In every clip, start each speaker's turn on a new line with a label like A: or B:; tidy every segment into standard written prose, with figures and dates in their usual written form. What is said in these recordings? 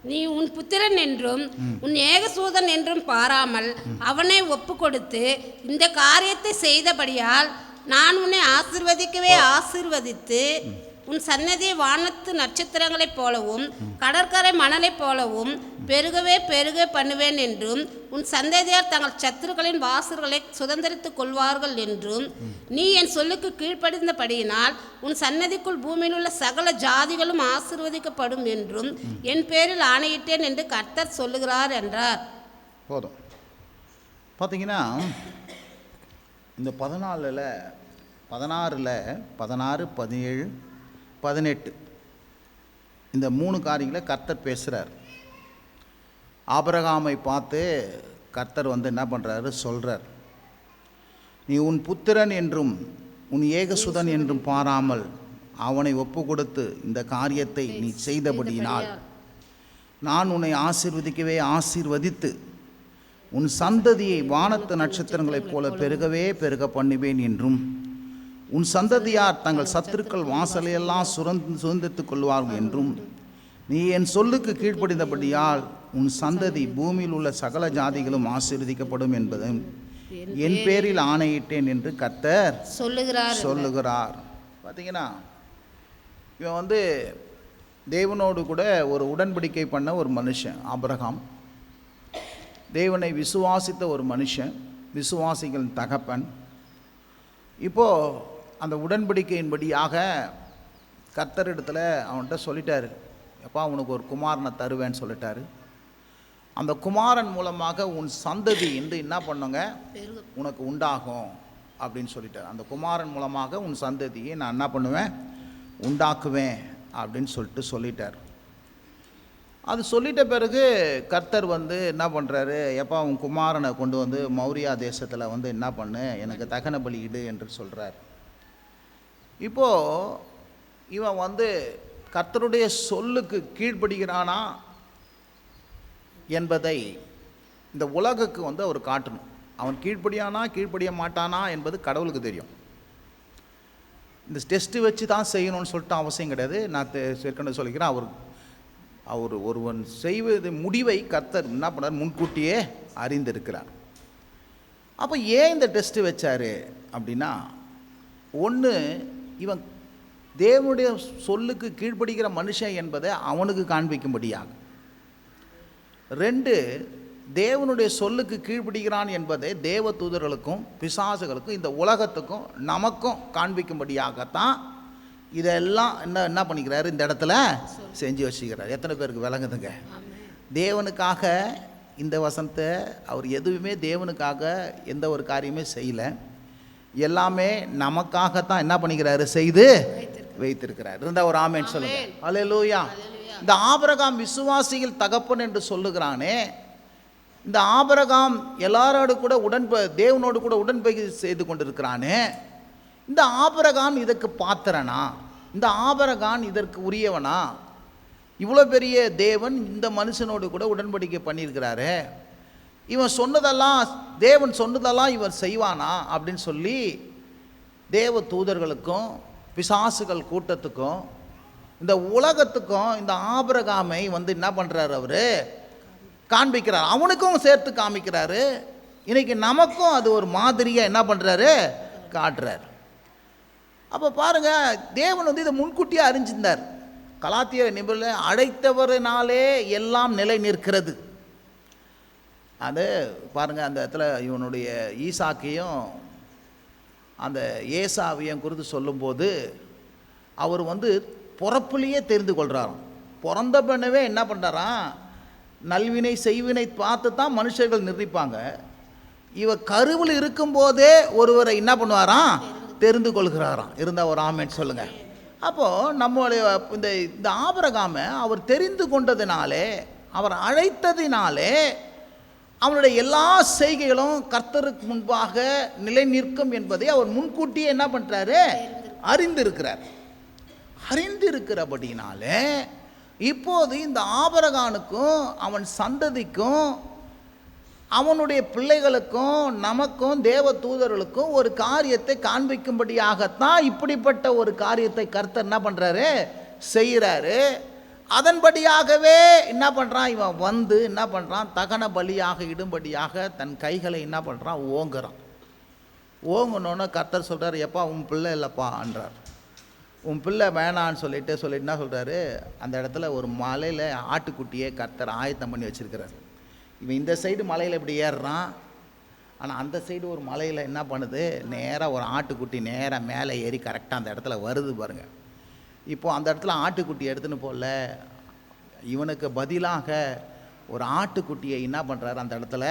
A: நீ உன் புத்திரன் என்றும் உன் ஏகசூதன் என்றும் பாராமல் அவனை ஒப்பு கொடுத்து இந்த காரியத்தை செய்தபடியால் நான் உன்னை ஆசீர்வதிக்கவே ஆசீர்வதித்து உன் சன்னதியை வானத்து நட்சத்திரங்களைப் போலவும் கடற்கரை மணலைப் போலவும் பெருகவே பெருக பண்ணுவேன் என்றும் உன் சந்ததியார் தங்கள் சத்துருக்களின் வாசல்களை சுதந்திரித்துக் கொள்வார்கள் என்றும் நீ என் சொல்லுக்கு கீழ்ப்படிந்தபடியினால் உன் சன்னதிக்குள் பூமியில் உள்ள சகல ஜாதிகளும் ஆசீர்வதிக்கப்படும் என்றும் என் பேரில் ஆணையிட்டேன் என்று கர்த்தர் சொல்லுகிறார் என்றார்.
B: போதும். பார்த்தீங்கன்னா இந்த 16, 16, 17, 18 இந்த 3 காரியங்களை கர்த்தர் பேசுகிறார். ஆபிரகாமை பார்த்து கர்த்தர் என்ன பண்ணுறாரு, சொல்கிறார், நீ உன் புத்திரன் என்றும் உன் ஏகசுதன் என்றும் பாராமல் அவனை ஒப்பு கொடுத்து இந்த காரியத்தை நீ செய்தபடியினால் நான் உன்னை ஆசீர்வதிக்கவே ஆசீர்வதித்து உன் சந்ததியை வானத்து நட்சத்திரங்களைப் போல பெருகவே பெருக பண்ணுவேன் என்றும் உன் சந்ததியார் தங்கள் சத்துருக்கள் வாசலையெல்லாம் சுதந்திரித்துக் கொள்வார்கள் என்றும் நீ என் சொல்லுக்கு கீழ்ப்படிந்தபடியால் உன் சந்ததி பூமியில் உள்ள சகல ஜாதிகளும் ஆசீர்வதிக்கப்படும் என்பதும் என் பேரில் ஆணையிட்டேன் என்று கர்த்தர் சொல்லுகிறார். பார்த்தீங்கன்னா இவன் தேவனோடு கூட ஒரு உடன்படிக்கை பண்ண ஒரு மனுஷன் ஆபிரகாம். தேவனை விசுவாசித்த ஒரு மனுஷன், விசுவாசிகளின் தகப்பன். இப்போது அந்த உடன்படிக்கையின்படியாக கர்த்தரிடத்தில் அவன்கிட்ட சொல்லிட்டாரு, எப்பா உனக்கு ஒரு குமாரனை தருவேன்னு சொல்லிட்டாரு. அந்த குமாரன் மூலமாக உன் சந்ததி என்ன பண்ணுங்க உனக்கு உண்டாகும் அப்படின்னு சொல்லிட்டார். அந்த குமாரன் மூலமாக உன் சந்ததியை நான் என்ன பண்ணுவேன், உண்டாக்குவேன் அப்படின்னு சொல்லிட்டார். அது சொல்லிட்ட பிறகு கர்த்தர் என்ன பண்ணுறாரு, எப்போ உன் குமாரனை கொண்டு மௌரியா தேசத்தில் என்ன பண்ணு, எனக்கு தகன பலி இடு என்று சொல்கிறார். இப்போது இவன் கர்த்தருடைய சொல்லுக்கு கீழ்ப்படுகிறானா என்பதை இந்த உலகுக்கு அவர் காட்டணும். அவன் கீழ்ப்படியானா கீழ்ப்படிய மாட்டானா என்பது கடவுளுக்கு தெரியும். இந்த டெஸ்ட்டு வச்சு தான் செய்யணும்னு சொல்லிட்டு அவசியம் கிடையாது. நான் ஏற்கனவே சொல்லிக்கிறேன், அவர் ஒருவன் செய்வது முடிவை கர்த்தர் என்ன பண்ணார், முன்கூட்டியே அறிந்திருக்கிறார். அப்போ ஏன் இந்த டெஸ்ட்டு வச்சார் அப்படின்னா, ஒன்று இவன் தேவனுடைய சொல்லுக்கு கீழ்ப்படுகிற மனுஷன் என்பதை அவனுக்கு காண்பிக்கும்படியாக, 2 தேவனுடைய சொல்லுக்கு கீழ்ப்படுகிறான் என்பதை தேவ தூதர்களுக்கும் பிசாசுகளுக்கும் இந்த உலகத்துக்கும் நமக்கும் காண்பிக்கும்படியாகத்தான் இதெல்லாம் என்ன பண்ணிக்கிறாரு, இந்த இடத்துல செஞ்சு வச்சுக்கிறார். எத்தனை பேருக்கு விளங்குதுங்க? தேவனுக்காக இந்த வசனத்தை அவர் எதுவுமே தேவனுக்காக எந்த ஒரு காரியமே செய்யலை, எல்லாமே நமக்காகத்தான் என்ன பண்ணிக்கிறாரு, செய்து வைத்திருக்கிறார். இருந்தால் ஒரு ஆமென் சொல்லுங்க. அல்லேலூயா. இந்த ஆபிரகாம் விசுவாசிகள் தகப்பன் என்று சொல்லுகிறானே, இந்த ஆபிரகாம் எல்லாரோடு கூட தேவனோடு கூட உடன்படிக்கை செய்து கொண்டிருக்கிறானே, இந்த ஆபிரகாம் இதற்கு பாத்திரனா, இந்த ஆபிரகாம் இதற்கு உரியவனா? இவ்வளோ பெரிய தேவன் இந்த மனுஷனோடு கூட உடன்படிக்கை பண்ணியிருக்கிறாரு, இவன் சொன்னதெல்லாம் தேவன் சொன்னதெல்லாம் இவன் செய்வானா அப்படின்னு சொல்லி தேவ தூதர்களுக்கும் பிசாசுகள் கூட்டத்துக்கும் இந்த உலகத்துக்கும் இந்த ஆபிரகாமை என்ன பண்ணுறாரு, அவர் காண்பிக்கிறார். அவனுக்கும் சேர்த்து காமிக்கிறாரு. இன்னைக்கு நமக்கும் அது ஒரு மாதிரியாக என்ன பண்ணுறாரு, காட்டுறார். அப்போ பாருங்கள், தேவன் இதை முன்கூட்டியே அறிஞ்சிருந்தார். கலாத்தியர் நிபுணர் அழைத்தவரினாலே எல்லாம் நிலை நிற்கிறது. அது பாருங்கள், அந்த இடத்துல இவனுடைய ஈசாக்கையும் அந்த ஏசாவையும் குறித்து சொல்லும்போது அவர் பிறப்புலேயே தெரிந்து கொள்கிறாராம். பிறந்த பண்ணவே என்ன பண்ணுறாராம், நல்வினை செய்வினை பார்த்து தான் மனுஷர்கள் நிர்ணயிப்பாங்க. இவர் கருவில் இருக்கும்போதே ஒருவரை என்ன பண்ணுவாராம், தெரிந்து கொள்கிறாராம். இருந்தால் ஒரு ஆமென் சொல்லுங்கள். அப்போது நம்மளுடைய இந்த ஆபிரகாமை அவர் தெரிந்து கொண்டதினாலே, அவர் அழைத்ததினாலே அவனுடைய எல்லா செய்கைகளும் கர்த்தருக்கு முன்பாக நிலை நிற்கும் என்பதை அவர் முன்கூட்டியே என்ன பண்ணுறாரு, அறிந்திருக்கிறார். அறிந்திருக்கிறபடினாலே இப்போது இந்த ஆபிரகாமுக்கும் அவன் சந்ததிக்கும் அவனுடைய பிள்ளைகளுக்கும் நமக்கும் தேவ தூதர்களுக்கும் ஒரு காரியத்தை காண்பிக்கும்படியாகத்தான் இப்படிப்பட்ட ஒரு காரியத்தை கர்த்தர் என்ன பண்ணுறாரு, செய்கிறாரு. அதன்படியாகவே என்ன பண்ணுறான், இவன் வந்து என்ன பண்ணுறான், தகன பலியாக இடும்படியாக தன் கைகளை என்ன பண்ணுறான், ஓங்குறான். ஓங்கணுன்னு கர்த்தர் சொல்கிறார், எப்பா உன் பிள்ளை இல்லைப்பான்றார். உன் பிள்ளை வேணான்னு சொல்லிட்டு என்ன சொல்கிறாரு, அந்த இடத்துல ஒரு மலையில் ஆட்டுக்குட்டியை கர்த்தர் ஆயத்தம் பண்ணி வச்சுருக்கிறார். இவன் இந்த சைடு மலையில் இப்படி ஏறுறான், ஆனால் அந்த சைடு ஒரு மலையில் என்ன பண்ணுது, நேராக ஒரு ஆட்டுக்குட்டி நேராக மேலே ஏறி கரெக்டாக அந்த இடத்துல வருது பாருங்கள். இப்போது அந்த இடத்துல ஆட்டுக்குட்டி எடுத்துன்னு போகல, இவனுக்கு பதிலாக ஒரு ஆட்டுக்குட்டியை என்ன பண்ணுறாரு, அந்த இடத்துல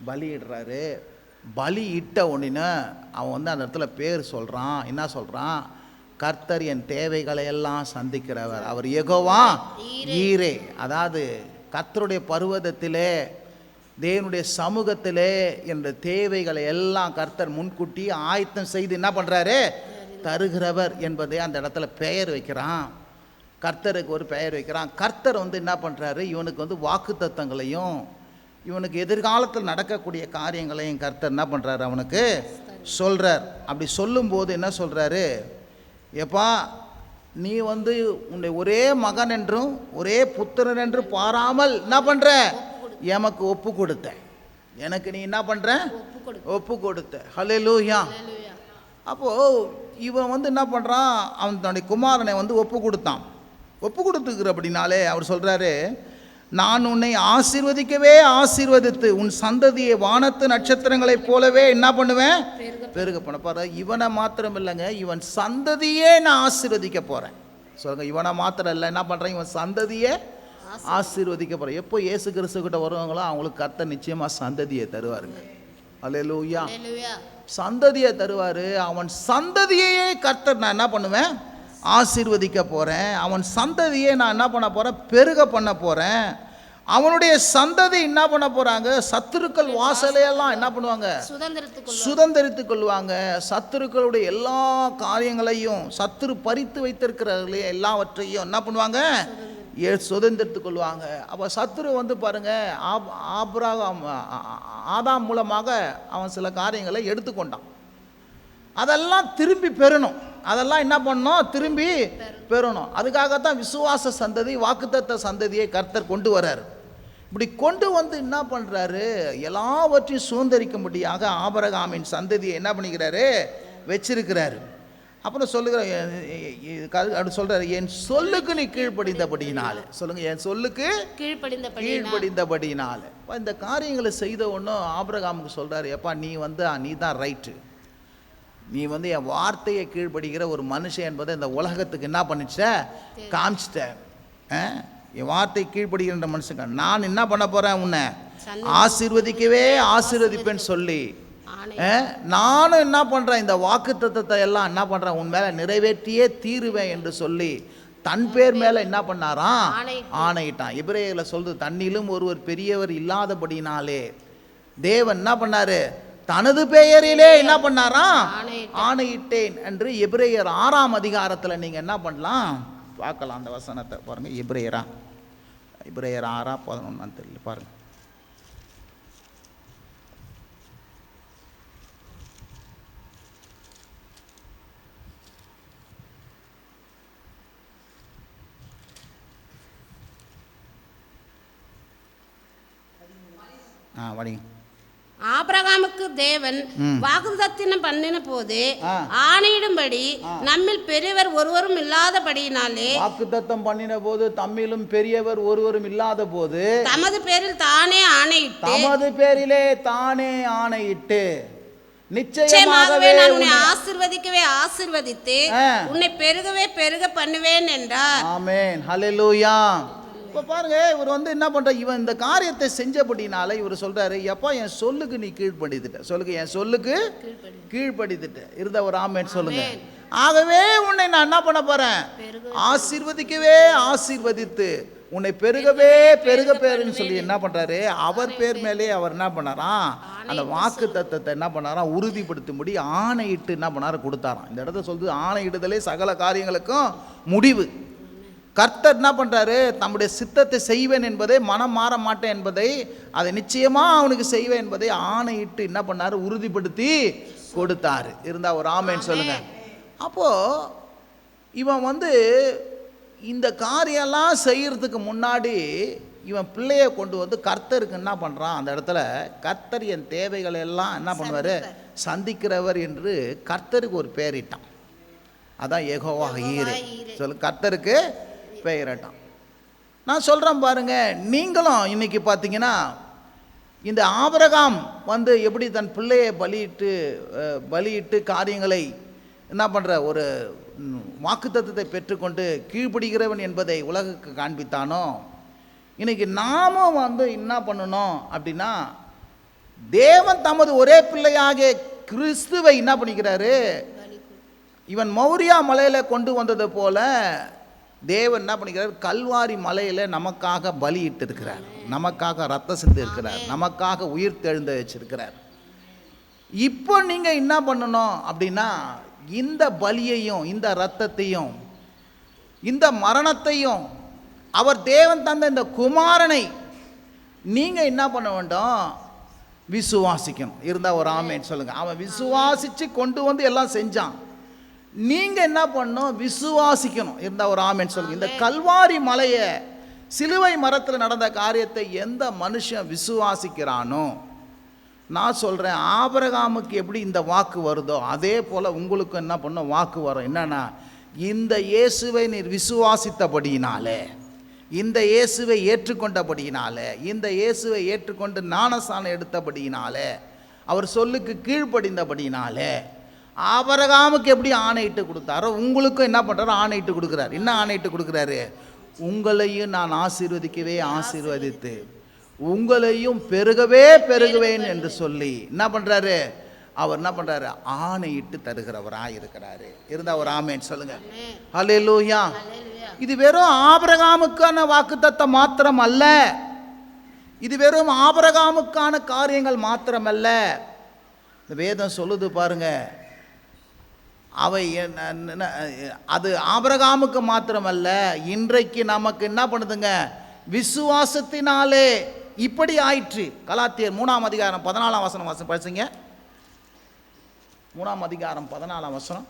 B: பலியிடுறாரு. பலி இட்ட உடனே அவன் வந்து அந்த இடத்துல பேர் சொல்கிறான். என்ன சொல்கிறான், கர்த்தர் என் தேவைகளை எல்லாம் சந்திக்கிறவர், அவர் யெகோவா ஈரே. அதாவது கர்த்தருடைய பர்வதத்திலே, தேவனுடைய சமூகத்திலே என்ற தேவைகளை எல்லாம் கர்த்தர் முன்கூட்டி ஆயத்தம் செய்து என்ன பண்ணுறாரு, தருகிறவர் என்பதை அந்த இடத்துல பெயர் வைக்கிறான். கர்த்தருக்கு ஒரு பெயர் வைக்கிறான். கர்த்தர் வந்து என்ன பண்ணுறாரு, இவனுக்கு வந்து வாக்குத்தத்தங்களையும் இவனுக்கு எதிர்காலத்தில் நடக்கக்கூடிய காரியங்களையும் கர்த்தர் என்ன பண்ணுறாரு, அவனுக்கு சொல்கிறார். அப்படி சொல்லும்போது என்ன சொல்கிறாரு, எப்பா நீ வந்து உன்னை ஒரே மகன் என்றும் ஒரே புத்திரன் என்று பாராமல் என்ன பண்ணுற, எமக்கு ஒப்பு கொடுத்த, எனக்கு நீ என்ன பண்ணுற, ஒப்பு கொடுத்த. ஹல்லேலூயா. அப்போது இவன் வந்து என்ன பண்ணுறான், அவன் தன்னுடைய குமாரனை வந்து ஒப்பு கொடுத்தான். ஒப்பு கொடுத்துக்கிற அப்படின்னாலே அவர் சொல்கிறாரு, நான் உன்னை ஆசீர்வதிக்கவே ஆசீர்வதித்து உன் சந்ததியை வானத்து நட்சத்திரங்களைப் போலவே என்ன பண்ணுவேன், பெருக பண்ண பாரு. இவனை மாத்திரம் இல்லைங்க, இவன் சந்ததியே நான் ஆசீர்வதிக்க போகிறேன். சொல்லுங்க, இவனை மாத்திரம் இல்லை, என்ன பண்ணுறேன், இவன் சந்ததியே ஆசீர்வதிக்க போகிறேன். எப்போ இயேசு கிறிஸ்துக்கிட்ட வருவாங்களோ அவங்களுக்கு கர்த்தர் நிச்சயமாக சந்ததியை தருவாருங்க. அல்லேலூயா. சந்ததியை தருவார். அவன் சந்ததியே கர்த்தர் நான் என்ன பண்ணுவேன், ஆசீர்வதிக்க போகிறேன். அவன் சந்ததியை நான் என்ன பண்ண போகிறேன், பெருக பண்ண போகிறேன். அவனுடைய சந்ததி என்ன பண்ண போகிறாங்க, சத்துருக்கள் வாசலையெல்லாம் என்ன பண்ணுவாங்க, சுதந்திரித்து கொள்வாங்க. சத்துருக்களுடைய எல்லா காரியங்களையும், சத்துரு பறித்து வைத்திருக்கிறவர்களே எல்லாவற்றையும் என்ன பண்ணுவாங்க, சுதந்திரித்து கொள்வாங்க. அப்போ சத்துரு வந்து பாருங்கள், ஆதாம் மூலமாக அவன் சில காரியங்களை எடுத்துக்கொண்டான். அதெல்லாம் திரும்பி பெறணும். அதெல்லாம் என்ன பண்ணணும், திரும்பி பெறணும். அதுக்காகத்தான் விசுவாச சந்ததி, வாக்குத்தத்த சந்ததியை கர்த்தர் கொண்டு வர்றார். இப்படி கொண்டு வந்து என்ன பண்ணுறாரு, எல்லாவற்றையும் சுதந்திரிக்கும்படியாக ஆபிரகாமின் சந்ததியை என்ன பண்ணிக்கிறாரு, வச்சிருக்கிறாரு. அப்புறம் சொல்லுகிறார், சொல்கிறார், என் சொல்லுக்கு நீ கீழ்ப்படிந்தபடினால. சொல்லுங்க, என் சொல்லுக்கு கீழ்ப்படிந்தபடினால. இந்த காரியங்களை செய்த ஒன்றும் ஆபிரகாமுக்கு சொல்கிறாரு, எப்பா நீ தான் ரைட்டு, நீ வந்து என் வார்த்தையை கீழ்ப்படுகிற ஒரு மனுஷன் என்பதை இந்த உலகத்துக்கு என்ன பண்ணிட்ட, காமிச்சிட்ட. என் வார்த்தை கீழ்ப்படுகிற மனுஷன் நான் என்ன பண்ண போகிறேன், உன்னை ஆசீர்வதிக்கவே ஆசீர்வதிப்பேன்னு சொல்லி நானும் என்ன பண்ணுறேன், இந்த வாக்குத்தத்தத்தை எல்லாம் என்ன பண்ணுறேன், உன் மேலே நிறைவேற்றியே தீருவேன் என்று சொல்லி தன் பேர் மேலே என்ன பண்ணாராம், ஆணையிட்டான். எபிரேயர்ல சொல்றது, தன்னிலும் ஒருவர் பெரியவர் இல்லாதபடினாலே தேவன் என்ன பண்ணாரு, தனது பெயரிலே என்ன பண்ணாராம், ஆணையிட்டேன் என்று எபிரேயர் 6ஆம் அதிகாரத்தில் நீங்கள் என்ன பண்ணலாம் பார்க்கலாம். அந்த வசனத்தை பாருங்க, எபிரேயர் 6:11 தெரியல பாருங்க. வடிங்க.
A: ஆபிரகாமுக்கு தேவன் வாக்குத்தத்தம் பண்ணின போது ஆணையிடும்படி நம்மில் பெரியவர் ஒருவரும் இல்லாதபடியினாலே,
B: வாக்குத்தத்தம் பண்ணின போது தம்மிலும் பெரியவர் ஒருவரும் இல்லாத போது
A: தமது பேரில் தானே ஆணையிட்டு,
B: தமது பேரிலே தானே ஆணையிட்டு
A: நிச்சயமாகவே நான் உன்னை ஆசீர்வதிக்கவே ஆசீர்வதித்து உன்னை பெருகவே பெருக பண்ணுவேன் என்றார்.
B: ஆமென். ஹல்லேலூயா. இப்போ பாருங்க, இவர் வந்து என்ன பண்ணுற, இவன் இந்த காரியத்தை செஞ்சபடினால இவர் சொல்கிறாரு, எப்பா என் சொல்லுக்கு நீ கீழ்ப்படித்துட்ட. சொல்லுங்க, என் சொல்லுக்கு கீழ்ப்படித்துட்ட. இருந்த ஒரு ஆமென் சொல்லுங்க. ஆகவே உன்னை நான் என்ன பண்ண போகிறேன், ஆசீர்வதிக்கவே ஆசீர்வதித்து உன்னை பெருகவே பெருக பேருன்னு சொல்லி என்ன பண்ணுறாரு, அவர் பேர் மேலே அவர் என்ன பண்ணாராம், அந்த வாக்கு தத்தத்தை என்ன பண்ணாராம், உறுதிப்படுத்தும்படி ஆணையிட்டு என்ன பண்ணார கொடுத்தாராம். இந்த இடத்த சொல்லுது, ஆணையிடுதலே சகல காரியங்களுக்கும் முடிவு. கர்த்தர் என்ன பண்ணுறாரு, தம்முடைய சித்தத்தை செய்வேன் என்பதை, மனம் மாற மாட்டேன் என்பதை, அதை நிச்சயமாக அவனுக்கு செய்வேன் என்பதை ஆணையிட்டு என்ன பண்ணார், உறுதிப்படுத்தி கொடுத்தாரு. இருந்தால் ஒரு ஆமேன்னு சொல்லுங்க. அப்போது இவன் வந்து இந்த காரியெல்லாம் செய்யறதுக்கு முன்னாடி இவன் பிள்ளையை கொண்டு வந்து கர்த்தருக்கு என்ன பண்ணுறான், அந்த இடத்துல கர்த்தர் என் தேவைகள் எல்லாம் என்ன பண்ணுவார், சந்திக்கிறவர் என்று கர்த்தருக்கு ஒரு பெயரிட்டான். அதான் யெகோவா ஈரே. சொல்லு, கர்த்தருக்கு பெயரிட்டான். நான் சொல்கிறேன் பாருங்க, நீங்களும் இன்னைக்கு பார்த்தீங்கன்னா இந்த ஆபிரகாம் வந்து எப்படி தன் பிள்ளையை பலியிட்டு காரியங்களை என்ன பண்ணுற ஒரு வாக்குத்தத்தத்தை பெற்றுக்கொண்டு கீழ்ப்படுகிறவன் என்பதை உலகுக்கு காண்பித்தானோ, இன்னைக்கு நாமும் வந்து என்ன பண்ணணும் அப்படின்னா, தேவன் தமது ஒரே பிள்ளையாகிய கிறிஸ்துவை என்ன பண்ணிக்கிறாரு, இவன் மௌரியா மலையில கொண்டு வந்தது போல தேவன் என்ன பண்ணிக்கிறார், கல்வாரி மலையில நமக்காக பலியிட்டு இருக்கிறார், நமக்காக ரத்தம் சிந்தி இருக்கிறார், நமக்காக உயிர் தெழுந்த வச்சிருக்கிறார். இப்போ நீங்க என்ன பண்ணணும் அப்படின்னா, இந்த பலியையும் இந்த ரத்தத்தையும் இந்த மரணத்தையும் அவர் தேவன் தந்த இந்த குமாரனை நீங்க என்ன பண்ண வேண்டும், விசுவாசிக்கணும். இருந்தா ஒரு ஆமேன்னு சொல்லுங்க. அவன் விசுவாசிச்சு கொண்டு வந்து எல்லாம் செஞ்சான். நீங்க என்ன பண்ணணும், விசுவாசிக்கணும். இருந்தா ஒரு ஆமேன்னு சொல்லுங்க. இந்த கல்வாரி மலையை சிலுவை மரத்தில் நடந்த காரியத்தை எந்த மனுஷன் விசுவாசிக்கிறானோ, நான் சொல்கிறேன், ஆபிரகாமுக்கு எப்படி இந்த வாக்கு வருதோ அதே போல் உங்களுக்கு என்ன பண்ண வாக்கு வரும். என்னன்னா, இந்த இயேசுவை நீர் விசுவாசித்தபடியினாலே, இந்த இயேசுவை ஏற்றுக்கொண்டபடியினாலே, இந்த இயேசுவை ஏற்றுக்கொண்டு ஞானஸ்நானம் எடுத்தபடியினாலே, அவர் சொல்லுக்கு கீழ்ப்படிந்தபடியினாலே, ஆபிரகாமுக்கு எப்படி ஆணையிட்டு கொடுத்தாரோ உங்களுக்கும் என்ன பண்ணுறாரு, ஆணையிட்டு கொடுக்குறாரு. என்ன ஆணையிட்டு கொடுக்குறாரு, உங்களையும் நான் ஆசீர்வதிக்கவே ஆசீர்வதித்து உங்களையும் பெருகவே பெருகுவேன் என்று சொல்லி என்ன பண்ணுறாரு, அவர் என்ன பண்ணுறாரு, ஆணையிட்டு தருகிறவராக இருக்கிறாரு. இருந்தா ஒரு ஆமேன்னு சொல்லுங்க. ஹல்லேலூயா. இது வெறும் ஆபிரகாமுக்கான வாக்குத்தத்தம் மாத்திரம் அல்ல, இது வெறும் ஆபிரகாமுக்கான காரியங்கள் மாத்திரமல்ல. இந்த வேதம் சொல்லுது பாருங்க, அவை அது ஆபிரகாமுக்கு மாத்திரமல்ல, இன்றைக்கு நமக்கு என்ன பண்ணுதுங்க, விசுவாசத்தினாலே இப்படி ஆயிற்று. கலாத்தியர் 3ஆம் அதிகாரம் 14ஆம் வசனம் படிச்சுங்க. 3ஆம் அதிகாரம் 14ஆம் வசனம்.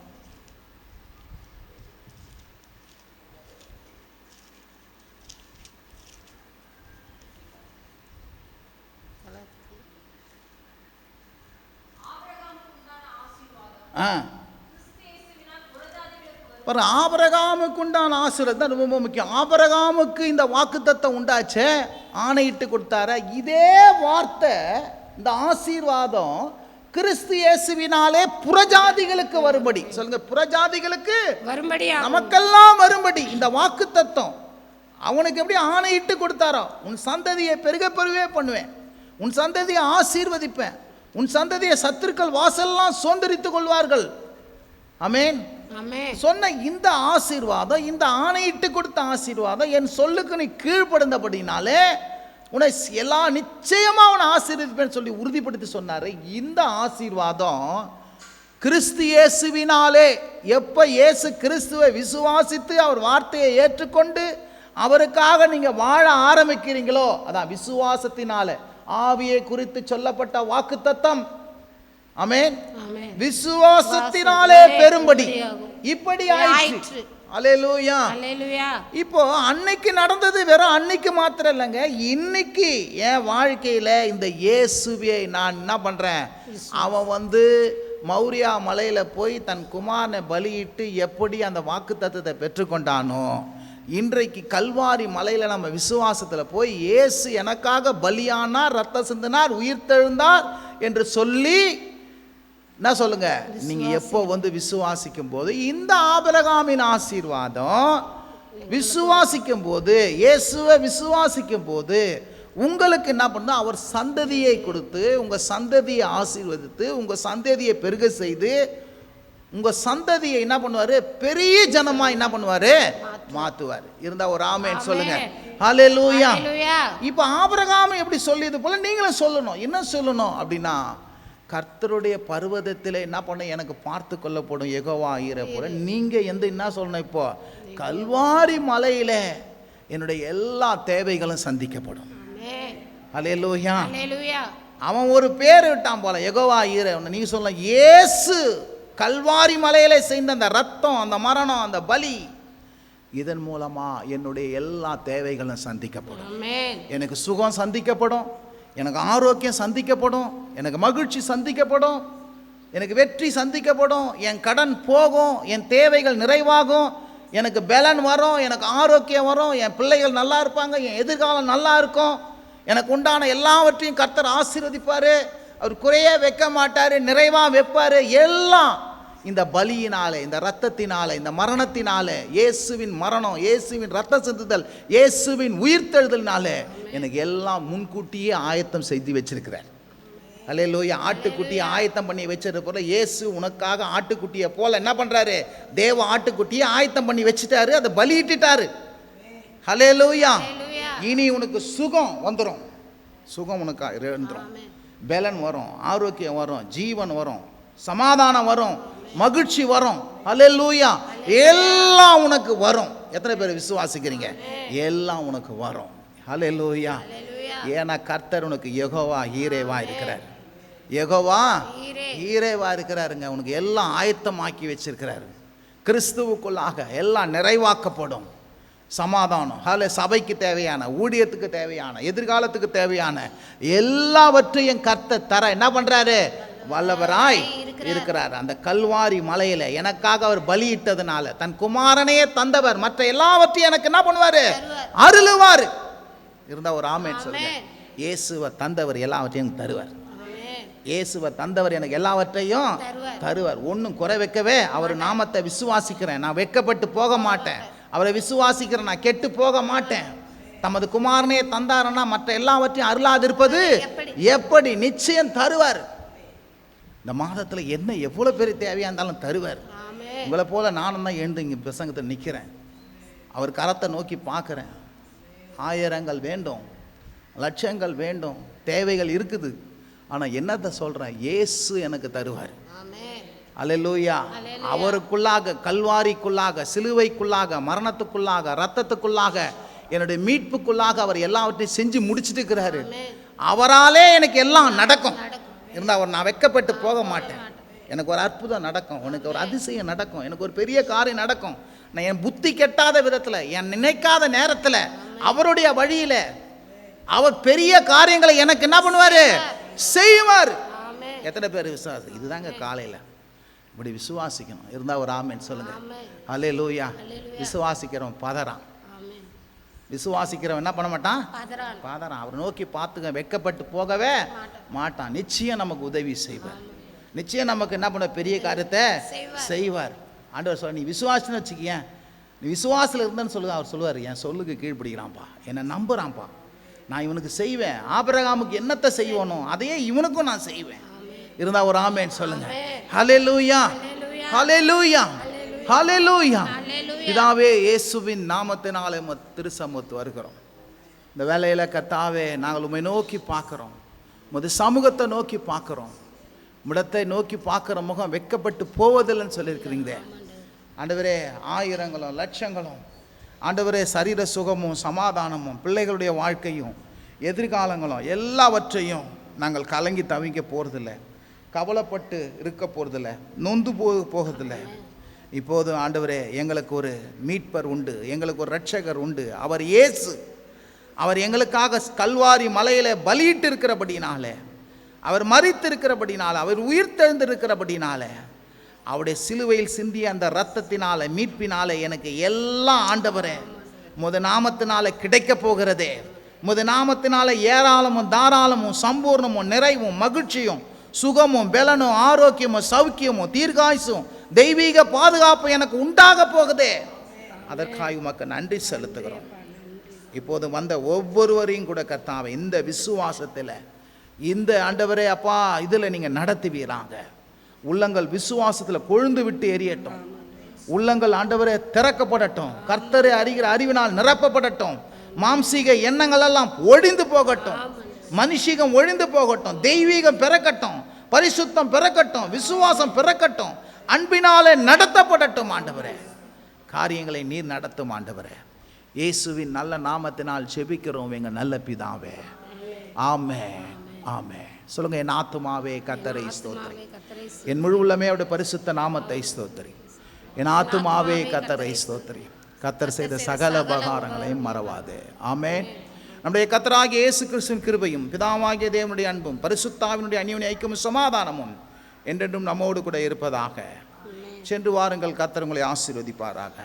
B: ஆபிரகாமுக்கு உண்டான ஆசீர்வாதம் தான் ரொம்ப முக்கியம். ஆபிரகாமுக்கு இந்த வாக்குத்தத்தம் உண்டாச்சே, ஆணையிட்டு கொடுத்தார, இதே வார்த்தை இந்த ஆசீர்வாதம் கிறிஸ்து இயேசுவினாலே புறஜாதிகளுக்கு வரும்படி சொல்லுங்க. புறஜாதிகளுக்கு வரும்படி, நமக்கெல்லாம் வரும்படி இந்த வாக்குத்தத்தம் அவனுக்கு எப்படி ஆணையிட்டு கொடுத்தாரோ, உன் சந்ததியை பெருக பெருகவே பண்ணுவேன், உன் சந்ததியை ஆசீர்வதிப்பேன், உன் சந்ததியை சத்துருக்கள் வாசல்லாம் சுதந்திரித்துக் கொள்வார்கள். ஆமென். சொன்ன இந்த ஆசீர்வாதம், இந்த ஆணையிட்டு கொடுத்த ஆசீர்வாதம், என் சொல்லுக்கு நீ கீழ்ப்படுந்தபடினாலே உன்னை எல்லா நிச்சயமா உன்னை ஆசீர்வதிப்பேன்னு சொல்லி உறுதிப்படுத்தி சொன்னாரு. இந்த ஆசீர்வாதம் கிறிஸ்து இயேசுவினாலே, எப்ப இயேசு கிறிஸ்துவை விசுவாசித்து அவர் வார்த்தையை ஏற்றுக்கொண்டு அவருக்காக நீங்க வாழ ஆரம்பிக்கிறீங்களோ, அதான் விசுவாசத்தினால ஆவியை குறித்து சொல்லப்பட்ட வாக்குத்தத்தம். ஆமென். விசுவாசத்தினாலே பெரும்படி இப்படி ஆயிற்று. அல்லேலூயா. இப்போ அன்னைக்கு நடந்தது வெறும் அன்னைக்கு மாத்திரம் இல்லைங்க, இன்னைக்கு என் வாழ்க்கையில இந்த இயேசுவை நான் என்ன பண்றேன், அவன் வந்து மௌரியா மலையில போய் தன் குமாரனை பலியிட்டு எப்படி அந்த வாக்குத்தத்தத்தை பெற்றுக்கொண்டானோ, இன்றைக்கு கல்வாரி மலையில நம்ம விசுவாசத்துல போய் இயேசு எனக்காக பலியானார், ரத்தம் சிந்தினார், உயிர்த்தெழுந்தார் என்று சொல்லி என்ன சொல்லுங்க, நீங்க எப்போ வந்து விசுவாசிக்கும் போது இந்த ஆபிரகாமின் ஆசீர்வாதம் விசுவாசிக்கும் போது, இயேசுவை விசுவாசிக்கும் போது உங்களுக்கு என்ன பண்ண, அவர் சந்ததியை கொடுத்து உங்க சந்ததியை ஆசீர்வதித்து உங்க சந்ததியை பெருக செய்து உங்க சந்ததியை என்ன பண்ணுவாரு, பெரிய ஜனமா என்ன பண்ணுவாரு, மாத்துவாரு. இருந்தா ஒரு ஆமென் சொல்லுங்க. ஹல்லேலூயா. இப்ப ஆபிரகாம் எப்படி சொல்லியது போல நீங்களும் சொல்லணும். என்ன சொல்லணும் அப்படின்னா, கர்த்தருடைய பர்வதத்தில் என்ன பண்ண, எனக்கு பார்த்து கொள்ளப்படும் யெகோவா ஈரே போல நீங்க என்ன சொல்லணும், இப்போ கல்வாரி மலையில என்னுடைய எல்லா தேவைகளும் சந்திக்கப்படும். அல்லேலூயா. அவன் ஒரு பேர் விட்டான் போல, யெகோவா ஈரே. நீங்க சொல்லலாம், இயேசு கல்வாரி மலையில செய்த அந்த ரத்தம், அந்த மரணம், அந்த பலி இதன் மூலமா என்னுடைய எல்லா தேவைகளும் சந்திக்கப்படும்.
A: ஆமென்.
B: எனக்கு சுகம் சந்திக்கப்படும், எனக்கு ஆரோக்கியம் சந்திக்கப்படும், எனக்கு மகிழ்ச்சி சந்திக்கப்படும், எனக்கு வெற்றி சந்திக்கப்படும், என் கடன் போகும், என் தேவைகள் நிறைவாகும், எனக்கு பலன் வரும், எனக்கு ஆரோக்கியம் வரும், என் பிள்ளைகள் நல்லா இருப்பாங்க, என் எதிர்காலம் நல்லா இருக்கும், எனக்கு உண்டான எல்லாவற்றையும் கர்த்தர் ஆசீர்வதிப்பார், அவர் குறைய வைக்க மாட்டார், நிறைவாக வைப்பார். எல்லாம் இந்த பலியினாலே, இந்த இரத்தத்தினாலே, இந்த மரணத்தினாலே, இயேசுவின் மரணம், இயேசுவின் இரத்த சிந்துதல், இயேசுவின் உயிர்த்தெழுதலினாலே எனக்கு எல்லாம் முன்கூட்டியே ஆயத்தம் செய்து வச்சிருக்கிறார். அல்லேலூயா. ஆட்டுக்குட்டியை ஆயத்தம் பண்ணி வச்சது போல இயேசு உனக்காக ஆட்டுக்குட்டியை போல என்ன பண்றாரு? தேவ ஆட்டுக்குட்டியை ஆயத்தம் பண்ணி வச்சுட்டாரு, அதை பலியிட்டுட்டாரு. அல்லேலூயா. இனி உனக்கு சுகம் வந்துடும், சுகம் உனக்கு இருந்துடும், பலன் வரும், ஆரோக்கியம் வரும், ஜீவன் வரும், சமாதானம் வரும், மகிழ்ச்சி வரும். அல்லேலூயா. எல்லாம் உனக்கு வரும். எத்தனை பேர் விசுவாசிக்கிறீங்க? எல்லாம் உனக்கு வரும். அல்லேலூயா. ஏன்னா கர்த்தர் உனக்கு யெகோவா ஈரேவா இருக்கிறார். யெகோவா ஈரேவா இருக்கிறாருங்க. உனக்கு எல்லாம் ஆயத்தமாக்கி வச்சிருக்கிறாரு. கிறிஸ்துவுக்குள்ளாக எல்லாம் நிறைவாக்கப்படும். சமாதானம், சபைக்கு தேவையான, ஊழியத்துக்கு தேவையான, எதிர்காலத்துக்கு தேவையான எல்லாவற்றையும் கர்த்தர் தர என்ன பண்றாரு? வல்லவராய் இருக்கிறார். அந்த கல்வாரி மலையில எனக்காக அவர் பலியிட்டதுனால தன் குமாரனையே தந்தவர், மற்ற எல்லாவற்றையும் எனக்கு என்ன பண்ணுவாரு? அருளுவார். இருந்தா ஒரு ஆமென் சொல்லுங்க. இயேசுவை தந்தவர் எல்லாவற்றையும் தருவார். இயேசுவை தந்தவர் எனக்கு எல்லாவற்றையும் தருவார். ஒன்றும் குறை வைக்கவே. அவர் நாமத்தை விசுவாசிக்கிறேன், நான் வெட்கப்பட்டு போக மாட்டேன். அவரை விசுவாசிக்கிறேன், நான் கெட்டு போக மாட்டேன். தமது குமாரனையே தந்தாருன்னா மற்ற எல்லாவற்றையும் அருளாதிருப்பது எப்படி? நிச்சயம் தருவார். இந்த மாதத்தில் என்ன எவ்வளோ பெரிய தேவையாக இருந்தாலும் தருவார். உங்களை போல நானும் தான் எழுந்து இங்கே பிரசங்கத்தில் நிற்கிறேன், அவர் கரத்தை நோக்கி பார்க்குறேன். ஆயிரங்கள் வேண்டும், லட்சங்கள் வேண்டும், தேவைகள் இருக்குது. ஆனால் என்னத்தை சொல்கிறேன்? இயேசு எனக்கு தருவார். அல்லேலூயா. அவருக்குள்ளாக, கல்வாரிக்குள்ளாக, சிலுவைக்குள்ளாக, மரணத்துக்குள்ளாக, இரத்தத்துக்குள்ளாக, என்னுடைய மீட்புக்குள்ளாக அவர் எல்லாவற்றையும் செஞ்சு முடிச்சுட்டு இருக்கிறாரு. அவராலே எனக்கு எல்லாம் நடக்கும். இருந்தால் அவர் நான் வெட்கப்பட்டு போக மாட்டேன். எனக்கு ஒரு அற்புதம் நடக்கும், எனக்கு ஒரு அதிசயம் நடக்கும், எனக்கு ஒரு பெரிய காரியம் நடக்கும். நான் என் புத்தி கெட்டாத விதத்தில், என் நினைக்காத நேரத்தில், அவருடைய வழியில் அவர் பெரிய காரியங்களை எனக்கு என்ன பண்ணுவார்? செய்வார். எத்தனை பேர் விசுவாசி? இதுதாங்க காலையில் இப்படி விசுவாசிக்கணும். இருந்தால் ஒரு ஆமென் சொல்லுங்க. அல்லேலூயா. விசுவாசிக்கிறவன் பதறான். விசுவாசிக்கிறவன் என்ன பண்ண மாட்டான்? பதறான். அவர் நோக்கி பார்த்துக்க, வெட்கப்பட்டு போகவே மாட்டான். நிச்சயம் நமக்கு உதவி செய்வார். நிச்சயம் நமக்கு என்ன பண்ண பெரிய காரியத்தை செய்வார். ஆண்டவர் சொல்ல, நீ விசுவாசன்னு வச்சுக்கிய, நீ விசுவாசத்தில் இருந்தேன்னு சொல்லுங்க. அவர் சொல்லுவார், என் சொல்லுக்கு கீழ்ப்பிடிக்கிறான்ப்பா, என்னை நம்புறான்ப்பா, நான் இவனுக்கு செய்வேன். ஆபிரகாமுக்கு என்னத்தை செய்வனோ அதையே இவனுக்கும் நான் செய்வேன். இருந்தா ஒரு ஆமென் சொல்லுங்க. ஹல்லேலூயா, ஹல்லேலூயா, ஹல்லேலூயா. பிதாவே, இயேசுவின் நாமத்தினாலே திருசமூகத்து வருகிறோம். இந்த வேலையில கர்த்தாவே, நாங்கள் உம்மை நோக்கி பார்க்கிறோம், உமது சமூகத்தை நோக்கி பார்க்கிறோம். முடத்தை நோக்கி பார்க்குற முகம் வெட்கப்பட்டு போவதில்லைன்னு சொல்லியிருக்கிறீங்களே ஆண்டவரே. ஆயிரங்களும் லட்சங்களும் ஆண்டவரே, சரீர சுகமும் சமாதானமும் பிள்ளைகளுடைய வாழ்க்கையும் எதிர்காலங்களும் எல்லாவற்றையும் நாங்கள் கலங்கி தவிக்க போகிறதில்ல, கவலைப்பட்டு இருக்க போகிறதில்ல, நொந்து போகிறதில்ல. இப்போது ஆண்டவரே, எங்களுக்கு ஒரு மீட்பர் உண்டு, எங்களுக்கு ஒரு இரட்சகர் உண்டு. அவர் இயேசு. அவர் எங்களுக்காக கல்வாரி மலையில் பலியிட்டு இருக்கிறபடினாலே, அவர் மரித்திருக்கிறபடினால, அவர் உயிர்த்தெழுந்திருக்கிறபடினால, அவருடைய சிலுவையில் சிந்திய அந்த இரத்தத்தினால, மீட்பினால எனக்கு எல்லாம் ஆண்டவரே முத நாமத்தினால கிடைக்க போகிறதே. முத நாமத்தினால ஏராளமும் தாராளமும் சம்பூர்ணமும் நிறைவும் மகிழ்ச்சியும் சுகமும் பலனும் ஆரோக்கியமும் சௌக்கியமும் தீர்காயுசும் தெய்வீக பாதுகாப்பு எனக்கு உண்டாக போகுதே. அதற்காக உமக்கு நன்றி செலுத்துகிறோம். இப்போது வந்த ஒவ்வொருவரையும் கூட கர்த்தாவே, இந்த விசுவாசத்தில், இந்த ஆண்டவரே அப்பா, இதில் நீங்கள் நடத்துவீராங்க. உள்ளங்கள் விசுவாசத்தில் கொழுந்து விட்டு எரியட்டும். உள்ளங்கள் ஆண்டவரே திறக்கப்படட்டும். கர்த்தரை அறிகிற அறிவினால் நிரப்பப்படட்டும். மாம்சீக எண்ணங்கள் எல்லாம் ஒழிந்து போகட்டும். மனுஷீகம் ஒழிந்து போகட்டும். தெய்வீகம் பிறக்கட்டும். பரிசுத்தம் பிறக்கட்டும். விசுவாசம் பிறக்கட்டும். அன்பினாலே நடத்தப்படட்டும். ஆண்டவரே, காரியங்களை நீர் நடத்தும். ஆண்டவரே, இயேசுவின் நல்ல நாமத்தினால் ஜெபிக்கிறோம் எங்கள் நல்ல பிதாவே. ஆமென், ஆமென். சொல்லுங்க. என் ஆத்துமாவே கர்த்தரை ஸ்தோத்திரி, என் முழு உள்ளமே அவருடைய பரிசுத்த நாமத்தை ஸ்தோத்திரி. என் ஆத்துமாவே கர்த்தரை ஸ்தோத்திரி. கர்த்தர் செய்த சகல உபகாரங்களையும் மறவாதே. ஆமென். நம்முடைய கர்த்தராகிய இயேசு கிறிஸ்துவின் கிருபையும் பிதாவாகிய தேவனுடைய அன்பும் பரிசுத்தாவினுடைய அந்யோன்ய ஐக்கியமும் சமாதானமும் என்றென்றும் நம்மோடு கூட இருப்பதாக. சென்று வாருங்கள், கர்த்தர் உங்களை ஆசீர்வதிப்பாராக.